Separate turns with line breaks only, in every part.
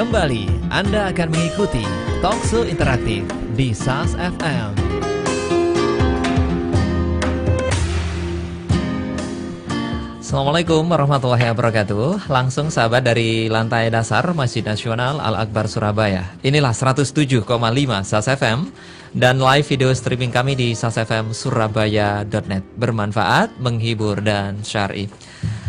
Kembali Anda akan mengikuti Talkshow interaktif di SAS FM. Assalamualaikum warahmatullahi wabarakatuh. Langsung sahabat dari lantai dasar Masjid Nasional Al-Akbar Surabaya. Inilah 107,5 SAS FM dan live video streaming kami di sasfmsurabaya.net. Bermanfaat, menghibur dan syar'i.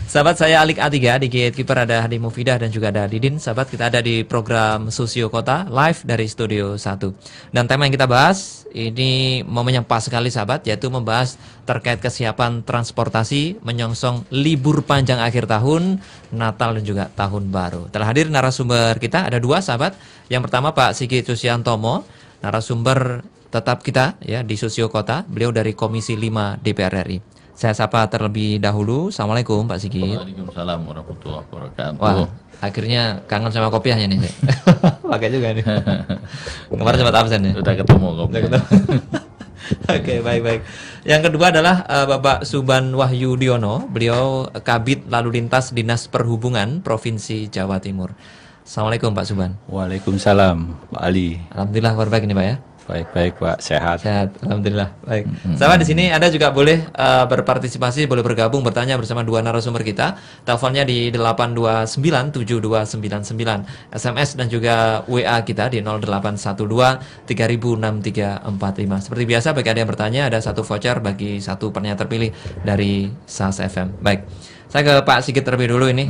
Sahabat, saya Alik A3, di Gatekeeper ada Hadi Mufidah dan juga ada Didin. Sahabat, kita ada di program Sosio Kota live dari Studio 1. Dan tema yang kita bahas ini momennya pas sekali sahabat, yaitu membahas terkait kesiapan transportasi menyongsong libur panjang akhir tahun, Natal dan juga Tahun Baru. Telah hadir narasumber kita, ada dua sahabat. Yang pertama Pak Sigit Susiantomo, narasumber tetap kita ya di Sosio Kota. Beliau dari Komisi 5 DPR RI. Saya sapa terlebih dahulu. Assalamualaikum Pak Sigit.
Waalaikumsalam warahmatullahi wabarakatuh.
Wah, akhirnya kangen sama kopiahnya nih. Pakai juga nih. Kemarin sempat absen ya.
Sudah ketemu kopi.
Oke, baik-baik. Yang kedua adalah Bapak Suban Wahyudiono. Beliau Kabid Lalu Lintas Dinas Perhubungan Provinsi Jawa Timur. Assalamualaikum Pak Suban.
Waalaikumsalam Pak Ali.
Alhamdulillah kabar baik ini Pak ya.
Baik-baik Pak, sehat.
Sehat, alhamdulillah. Baik. Sahabat di sini Anda juga boleh berpartisipasi, boleh bergabung, bertanya bersama dua narasumber kita. Teleponnya di 8297299, SMS dan juga WA kita di 0812-306345. Seperti biasa bagi Anda yang bertanya ada satu voucher bagi satu penanya terpilih dari SAS FM. Baik. Saya ke Pak Sigit terlebih dulu ini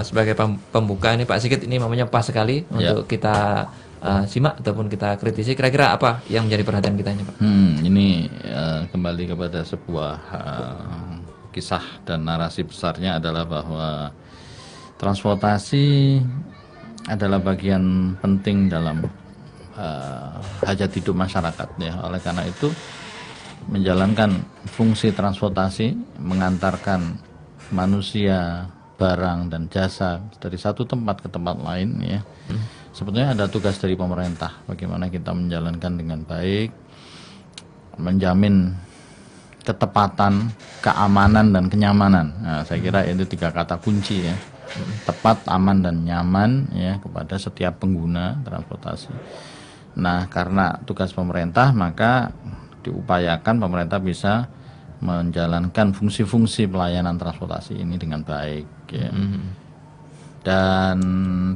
sebagai pembuka ini Pak Sigit, ini momennya pas sekali untuk kita simak ataupun kita kritisi. Kira-kira apa yang menjadi perhatian kita ini Pak?
Ini kembali kepada sebuah kisah dan narasi besarnya adalah bahwa transportasi adalah bagian penting dalam hajat hidup masyarakat ya. Oleh karena itu menjalankan fungsi transportasi, mengantarkan manusia, barang dan jasa dari satu tempat ke tempat lain ya. Sebetulnya ada tugas dari pemerintah, bagaimana kita menjalankan dengan baik, menjamin ketepatan, keamanan dan kenyamanan. Nah, saya kira itu tiga kata kunci ya, tepat, aman dan nyaman ya kepada setiap pengguna transportasi. Nah, karena tugas pemerintah maka diupayakan pemerintah bisa menjalankan fungsi-fungsi pelayanan transportasi ini dengan baik ya. Dan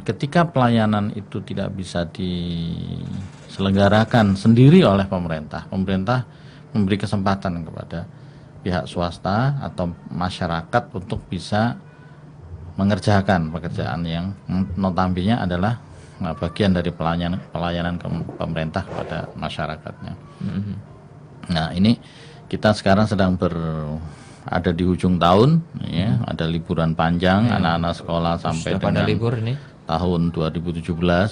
ketika pelayanan itu tidak bisa diselenggarakan sendiri oleh pemerintah, pemerintah memberi kesempatan kepada pihak swasta atau masyarakat untuk bisa mengerjakan pekerjaan yang notabene adalah bagian dari pelayanan pemerintah kepada masyarakatnya. Nah, ini kita sekarang sedang ada di ujung tahun ya, ada liburan panjang anak-anak sekolah sampai dengan
libur ini
tahun 2017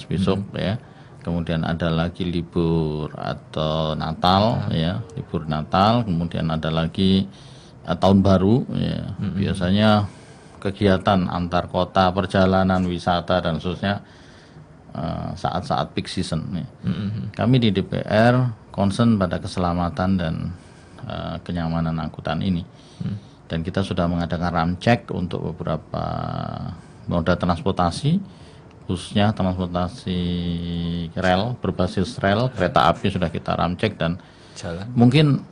besok ya. Kemudian ada lagi libur atau Natal ya, libur Natal, kemudian ada lagi tahun baru ya. Biasanya kegiatan antar kota, perjalanan, wisata dan seterusnya saat-saat peak season ya. Kami di DPR concern pada keselamatan dan kenyamanan angkutan ini. Dan kita sudah mengadakan ramcek untuk beberapa moda transportasi, khususnya transportasi rel, berbasis rel, kereta api sudah kita ramcek dan
jalan.
Mungkin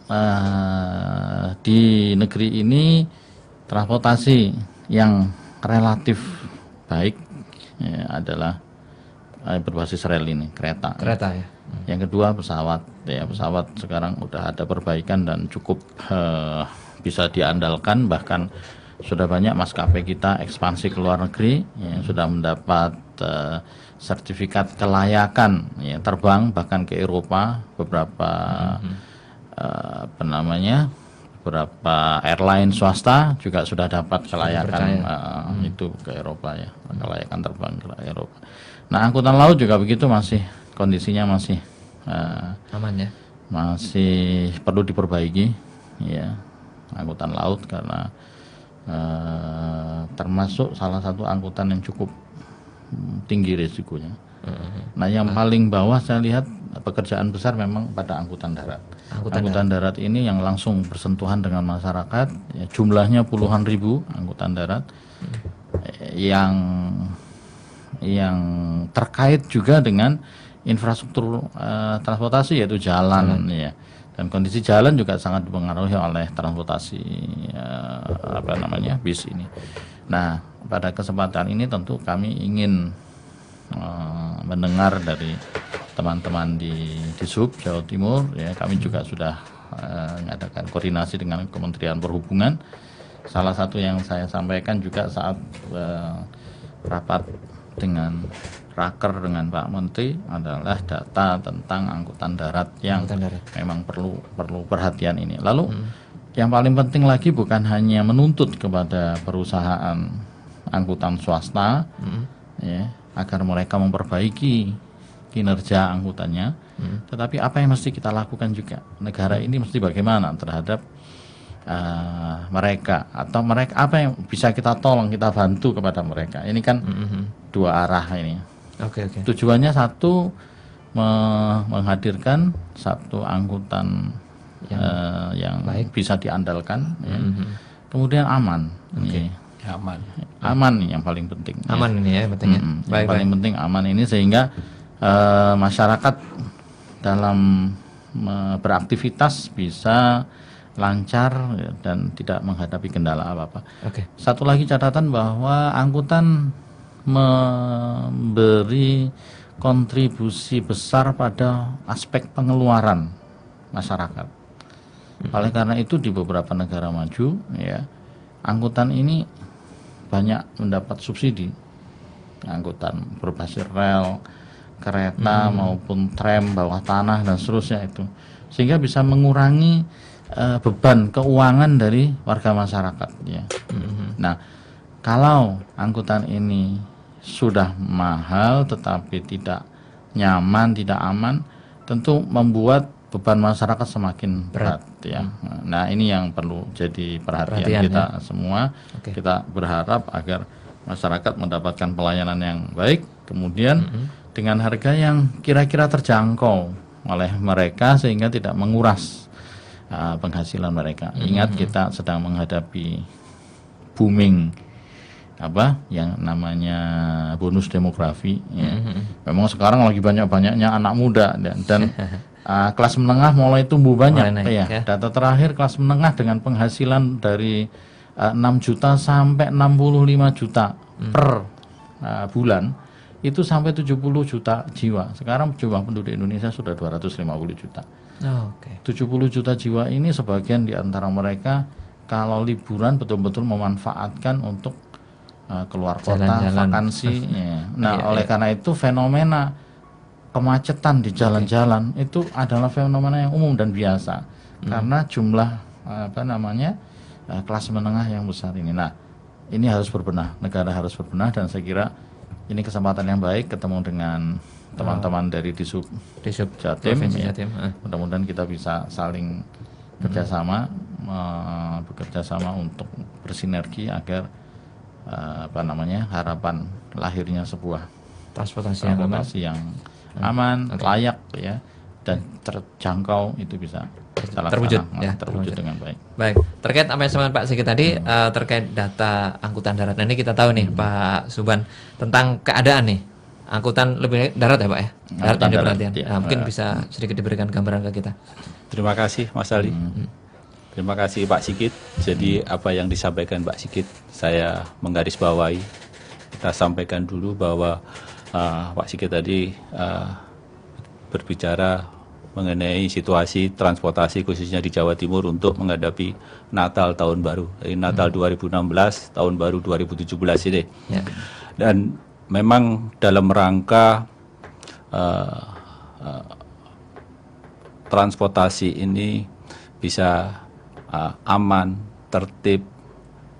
di negeri ini transportasi yang relatif baik ya, adalah berbasis rel ini, kereta.
Kereta ya.
Yang kedua pesawat ya, pesawat sekarang udah ada perbaikan dan cukup bisa diandalkan, bahkan sudah banyak maskapai kita ekspansi ke luar negeri yang sudah mendapat sertifikat kelayakan ya, terbang bahkan ke Eropa. Beberapa beberapa airline swasta juga sudah dapat kelayakan itu ke Eropa ya, kelayakan terbang ke Eropa. Nah, angkutan laut juga begitu, masih kondisinya masih
aman ya,
masih perlu diperbaiki ya, angkutan laut karena termasuk salah satu angkutan yang cukup tinggi risikonya. Nah, yang paling bawah saya lihat pekerjaan besar memang pada angkutan darat. Angkutan darat ini yang langsung bersentuhan dengan masyarakat ya, jumlahnya puluhan ribu angkutan darat yang yang terkait juga dengan infrastruktur transportasi, yaitu jalan ya. Dan kondisi jalan juga sangat dipengaruhi oleh transportasi bis ini. Nah, pada kesempatan ini tentu kami ingin mendengar dari teman-teman di Sub Jawa Timur ya. Kami juga sudah mengadakan koordinasi dengan Kementerian Perhubungan. Salah satu yang saya sampaikan juga saat rapat dengan Raker dengan Pak Menteri adalah data tentang angkutan darat yang memang perlu perhatian ini. Lalu yang paling penting lagi bukan hanya menuntut kepada perusahaan angkutan swasta ya, agar mereka memperbaiki kinerja angkutannya, tetapi apa yang mesti kita lakukan juga, negara ini mesti bagaimana terhadap mereka, atau mereka apa yang bisa kita tolong, kita bantu kepada mereka. Ini kan dua arah ini. Tujuannya satu, menghadirkan satu angkutan yang baik, bisa diandalkan ya. Kemudian aman. Aman nih yang paling penting.
Aman ini ya pentingnya.
Yang paling penting aman ini, sehingga masyarakat dalam beraktivitas bisa lancar ya, dan tidak menghadapi kendala apa-apa. Satu lagi catatan bahwa angkutan memberi kontribusi besar pada aspek pengeluaran masyarakat. Oleh karena itu di beberapa negara maju ya, angkutan ini banyak mendapat subsidi. Angkutan berbasis rel, kereta maupun tram bawah tanah dan seterusnya itu, sehingga bisa mengurangi beban keuangan dari warga masyarakat ya. Nah, kalau angkutan ini sudah mahal tetapi tidak nyaman, tidak aman, tentu membuat beban masyarakat semakin berat ya. Nah, ini yang perlu jadi perhatian kita semua. Kita berharap agar masyarakat mendapatkan pelayanan yang baik, kemudian dengan harga yang kira-kira terjangkau oleh mereka, sehingga tidak menguras penghasilan mereka. Ingat, kita sedang menghadapi booming yang namanya bonus demografi ya. Memang sekarang lagi banyak-banyaknya anak muda dan kelas menengah mulai tumbuh banyak ya. Data terakhir kelas menengah dengan penghasilan dari 6 juta sampai 65 juta per bulan, itu sampai 70 juta jiwa. Sekarang jumlah penduduk Indonesia sudah 250 juta. 70 juta jiwa ini, sebagian di antara mereka kalau liburan betul-betul memanfaatkan untuk keluar kota, vakansi ya. Nah, oleh karena itu fenomena kemacetan di jalan-jalan itu adalah fenomena yang umum dan biasa karena jumlah kelas menengah yang besar ini. Nah, ini harus berbenah, negara harus berbenah, dan saya kira ini kesempatan yang baik ketemu dengan teman-teman dari Disub Jatim ya. Mudah-mudahan kita bisa saling bekerjasama untuk bersinergi agar harapan lahirnya sebuah transportasi yang aman, layak ya, dan terjangkau itu bisa terwujud dengan baik.
Baik, terkait apa yang disampaikan Pak Sigit tadi terkait data angkutan darat. Nah, ini kita tahu nih Pak Suban tentang keadaan nih angkutan lebih darat ya Pak ya. Darat yang diperhatikan. Nah, mungkin bisa sedikit diberikan gambaran ke kita.
Terima kasih Mas Ali. Terima kasih Pak Sigit. Jadi apa yang disampaikan Pak Sigit saya menggarisbawahi. Kita sampaikan dulu bahwa Pak Sigit tadi berbicara mengenai situasi transportasi khususnya di Jawa Timur untuk menghadapi Natal tahun baru. Jadi Natal 2016, tahun baru 2017 ini. Dan memang dalam rangka transportasi ini bisa aman, tertib,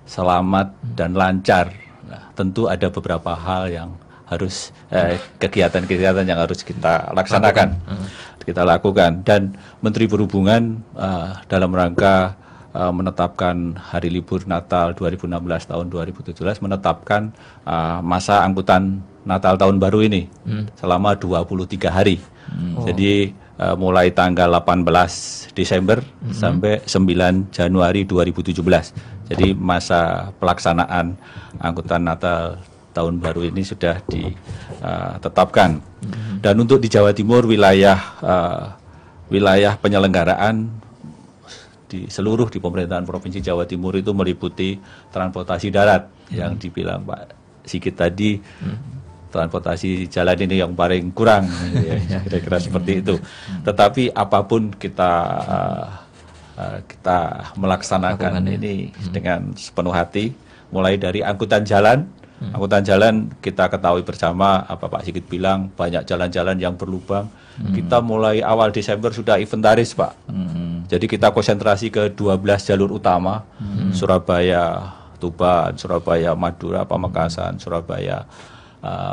selamat, dan lancar. Nah, tentu ada beberapa hal yang harus kegiatan-kegiatan yang harus kita laksanakan, kita lakukan. Dan Menteri Perhubungan dalam rangka menetapkan hari libur Natal 2016 tahun 2017 menetapkan masa angkutan Natal tahun baru ini selama 23 hari. Jadi mulai tanggal 18 Desember sampai 9 Januari 2017. Jadi masa pelaksanaan angkutan Natal tahun baru ini sudah ditetapkan. Dan untuk di Jawa Timur wilayah penyelenggaraan di pemerintahan Provinsi Jawa Timur itu meliputi transportasi darat yang dibilang Pak Sigit tadi, transportasi jalan ini yang paling kurang, ya, kira-kira seperti itu. Tetapi apapun kita melaksanakan ini dengan sepenuh hati, mulai dari angkutan jalan. Angkutan jalan kita ketahui bersama, apa Pak Sigit bilang, banyak jalan-jalan yang berlubang. Kita mulai awal Desember sudah inventaris, Pak. Jadi kita konsentrasi ke 12 jalur utama, Surabaya, Tuban, Surabaya, Madura, Pamekasan, Surabaya,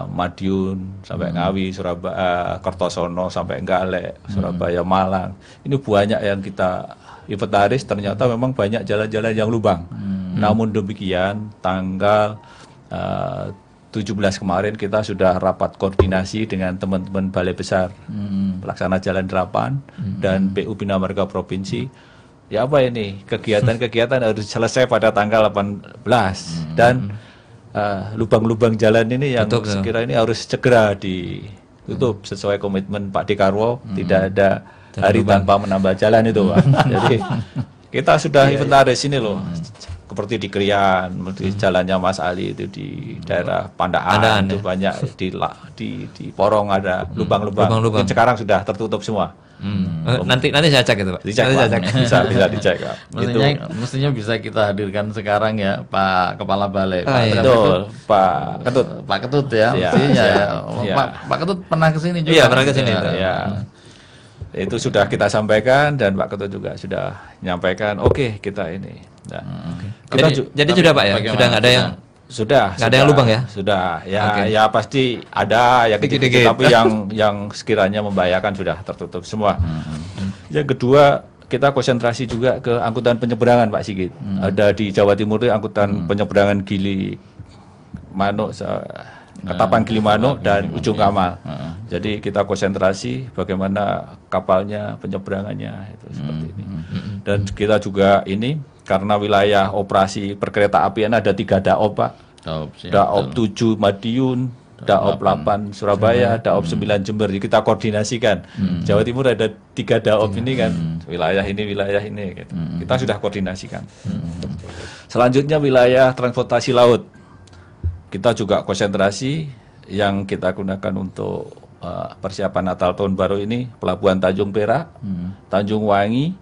Madiun sampai Ngawi, Surabaya, Kertosono sampai Ngalek, Surabaya, Malang. Ini banyak yang kita inventaris, ternyata memang banyak jalan-jalan yang lubang. Namun demikian, tanggal 17 kemarin kita sudah rapat koordinasi dengan teman-teman Balai Besar Pelaksana Jalan 8 dan PU Bina Marga Provinsi. Ya apa ini, kegiatan-kegiatan harus selesai pada tanggal 18 dan lubang-lubang jalan ini yang sekira ini harus segera ditutup sesuai komitmen Pak Dekarwo. Tidak ada hari tanpa menambah jalan itu, Pak. Jadi kita sudah inventaris ini loh, seperti di Krian, di jalannya Mas Ali itu di daerah Pandaan itu banyak, di Porong ada lubang-lubang. Sekarang sudah tertutup semua.
Nanti saya cek itu, Pak.
Bisa dicek, Pak.
Mestinya bisa kita hadirkan sekarang ya, Pak Kepala Balai.
Betul, Pak Ketut.
Pak Ketut ya, mestinya ya. Pak Ketut pernah ke sini juga.
Iya, pernah ke sini.
Ya. Itu sudah kita sampaikan dan Pak Ketut juga sudah menyampaikan. Oke, kita ini. Nah,
jadi sudah Pak ya, sudah nggak ada yang nggak ada yang lubang ya?
Sudah, ya pasti ada yang kecil-kecil, tapi yang sekiranya membahayakan sudah tertutup semua. Yang kedua, kita konsentrasi juga ke angkutan penyeberangan, Pak Sigit. Ada di Jawa Timur itu angkutan penyeberangan Gili Manuk, Ketapang Gilimanuk dan Ujung Kamal. Jadi kita konsentrasi bagaimana kapalnya, penyeberangannya itu seperti ini. Dan kita juga ini karena wilayah operasi perkereta apian ada 3 daop, Pak. Daop 7 Madiun, daop 8 Surabaya, daop 9 Jember. Jadi kita koordinasikan. Jawa Timur ada 3 daop ini kan, wilayah ini gitu. Kita sudah koordinasikan. Selanjutnya wilayah transportasi laut. Kita juga konsentrasi yang kita gunakan untuk persiapan Natal Tahun Baru ini, Pelabuhan Tanjung Perak, Tanjung Wangi,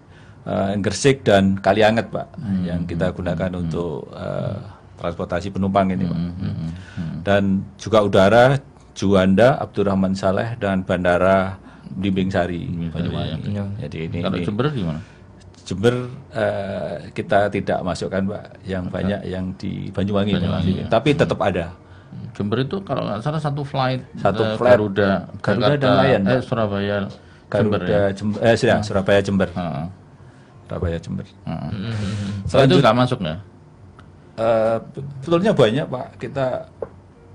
Gresik dan Kalianget, Pak, yang kita gunakan untuk transportasi penumpang ini, Pak. Dan juga udara, Juanda, Abdurrahman Saleh dan Bandara Blimbing Sari, Banyuwangi. Jadi ini.
Kalau Jember gimana?
Jember kita tidak masukkan, Pak, yang banyak yang di Banyuwangi. Tapi tetap ada.
Jember itu kalau nggak salah satu flight
Garuda dan Lion,
Surabaya
Jember ya? Surabaya Jember. Surabaya Jember.
Itu nggak masuk ya?
Betulnya banyak, Pak. Kita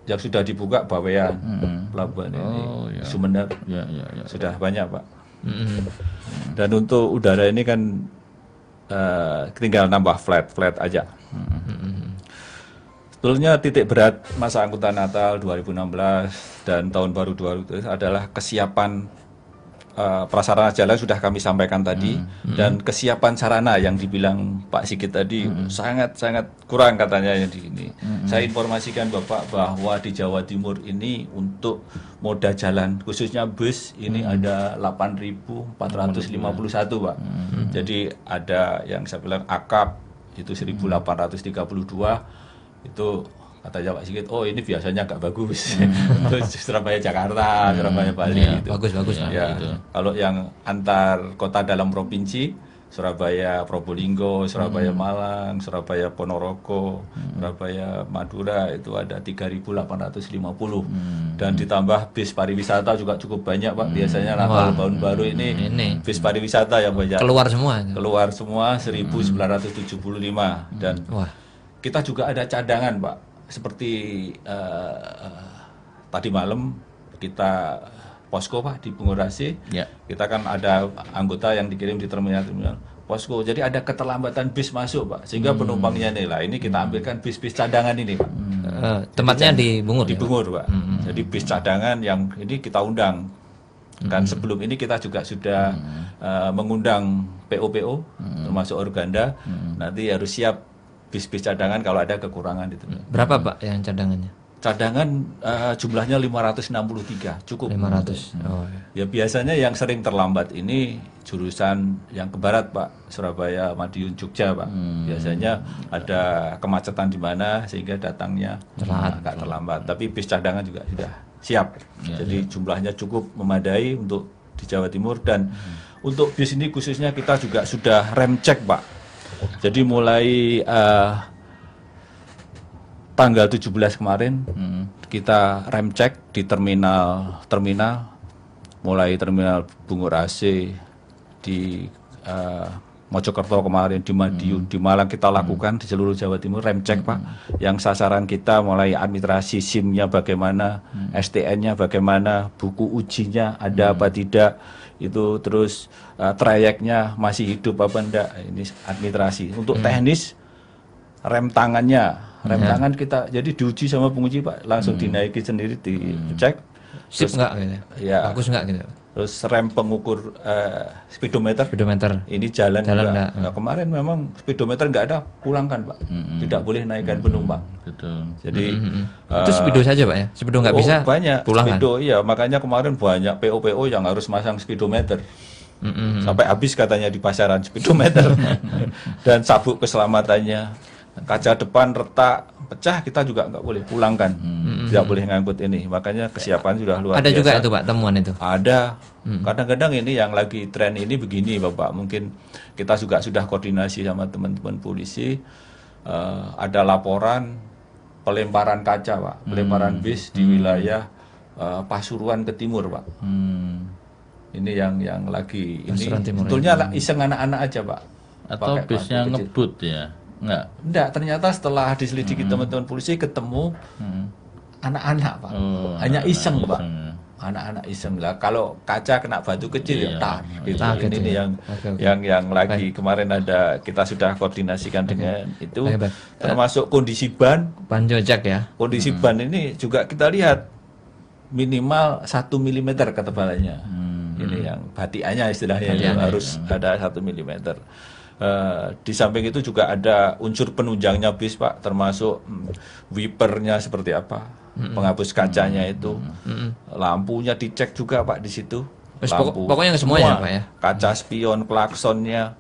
yang sudah dibuka Bawean, pelabuhan ini, Sumeneb, sudah banyak, Pak. Dan untuk udara ini kan tinggal nambah flat aja. Sebetulnya titik berat masa angkutan Natal 2016 dan Tahun Baru 2020 adalah kesiapan prasarana jalan sudah kami sampaikan tadi, dan kesiapan sarana yang dibilang Pak Sigit tadi sangat kurang katanya yang di ini. Saya informasikan Bapak bahwa di Jawa Timur ini untuk moda jalan khususnya bus ini ada 8.451, Pak. Jadi ada yang saya bilang akap itu 1.832 itu. Katanya Pak Sigit, oh ini biasanya agak bagus. Surabaya Jakarta, Surabaya Bali.
Ya,
itu.
Bagus
Ya.
Gitu.
Kalau yang antar kota dalam provinsi, Surabaya Probolinggo, Surabaya Malang, Surabaya Ponorogo, Surabaya Madura itu ada 3.850. Dan ditambah bis pariwisata juga cukup banyak, Pak. Biasanya Natal Tahun Baru ini bis pariwisata yang banyak.
Keluar semua
1.975. Dan kita juga ada cadangan, Pak. Seperti tadi malam kita posko, Pak, di Bungurasi. Kita kan ada anggota yang dikirim di terminal posko. Jadi ada keterlambatan bis masuk, Pak. Sehingga penumpangnya nih lah, ini kita ambilkan bis-bis cadangan ini, Pak.
Tempatnya di Bungur.
Di Bungur, Pak. Jadi bis cadangan yang ini kita undang. Kan sebelum ini kita juga sudah mengundang PO-PO, termasuk Organda. Nanti harus siap bis-bis cadangan kalau ada kekurangan itu.
Berapa Pak yang cadangannya?
Cadangan jumlahnya 563, cukup.
500. Oh,
ya. Ya biasanya yang sering terlambat ini jurusan yang ke barat, Pak, Surabaya, Madiun, Jogja, Pak. Biasanya ada kemacetan di mana sehingga datangnya agak terlambat. Tapi bis cadangan juga sudah siap. Jadi jumlahnya cukup memadai untuk di Jawa Timur, dan untuk bis ini khususnya kita juga sudah rem cek, Pak. Jadi mulai tanggal 17 kemarin kita rem cek di terminal mulai terminal Bungur AC di Mojokerto kemarin, di Madiun, di Malang kita lakukan di seluruh Jawa Timur rem cek, Pak. Yang sasaran kita mulai administrasi SIM-nya bagaimana, STN-nya bagaimana, buku ujinya ada apa tidak, itu terus trayeknya masih hidup apa enggak, ini administrasi. Untuk teknis rem tangannya, tangan kita jadi diuji sama penguji, Pak, langsung dinaiki sendiri, dicek.
Sip nggak gitu?
Ya.
Bagus nggak gitu?
Terus rem pengukur speedometer. Ini jalan juga. Nah, kemarin memang speedometer nggak ada, pulangkan, Pak. Tidak boleh naikkan penumpang.
Betul.
Jadi
itu speedo saja, Pak ya? Speedo nggak bisa?
Banyak.
Pulangkan.
Speedo, iya. Makanya kemarin banyak PO-PO yang harus masang speedometer. Sampai habis katanya di pasaran speedometer. Dan sabuk keselamatannya. Kaca depan retak, pecah, kita juga nggak boleh pulangkan, tidak boleh ngangkut ini. Makanya kesiapan sudah luar biasa.
Ada juga itu, Pak, temuan itu?
Ada. Kadang-kadang ini yang lagi tren ini begini, Bapak. Mungkin kita juga sudah koordinasi sama teman-teman polisi. Ada laporan pelemparan kaca, Pak, pelemparan bis di wilayah Pasuruan ke timur, Pak. Ini yang lagi ini. Sebetulnya iseng anak-anak aja, Pak.
Atau bisnya ngebut ya?
Enggak, ternyata setelah diselidiki teman-teman polisi ketemu anak-anak, Pak. Hanya iseng, Pak. Anak-anak iseng lah. Kalau kaca kena batu kecil ya tar. Gitu. Ini yang lagi kemarin ada, kita sudah koordinasikan dengan itu. Termasuk kondisi ban
jojak ya.
Kondisi ban ini juga kita lihat minimal 1 mm ketebalannya. Ini yang batiannya istilahnya harus ada 1 mm. Di samping itu juga ada unsur penunjangnya bis, Pak, termasuk wipernya seperti apa, penghapus kacanya itu, lampunya dicek juga, Pak, di situ. Lampu,
pokoknya semuanya, Pak ya.
Kaca spion, klaksonnya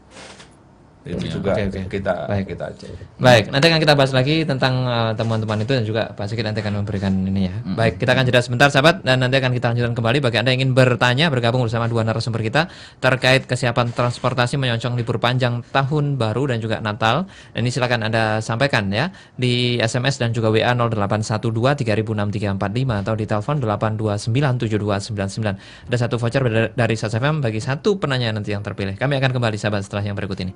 itu juga kita cek.
Baik, nanti akan kita bahas lagi tentang teman-teman itu, dan juga Pak Sigit nanti akan memberikan ini ya. Baik, kita akan jeda sebentar, sahabat, dan nanti akan kita lanjutkan kembali. Bagi Anda yang ingin bertanya, bergabung bersama dua narasumber kita terkait kesiapan transportasi menyongsong libur panjang tahun baru dan juga Natal. Dan ini silakan Anda sampaikan ya di SMS dan juga WA 0812 306345 atau di telepon 8297299. Ada satu voucher dari SATS FM bagi satu penanya nanti yang terpilih. Kami akan kembali, sahabat, setelah yang berikut ini.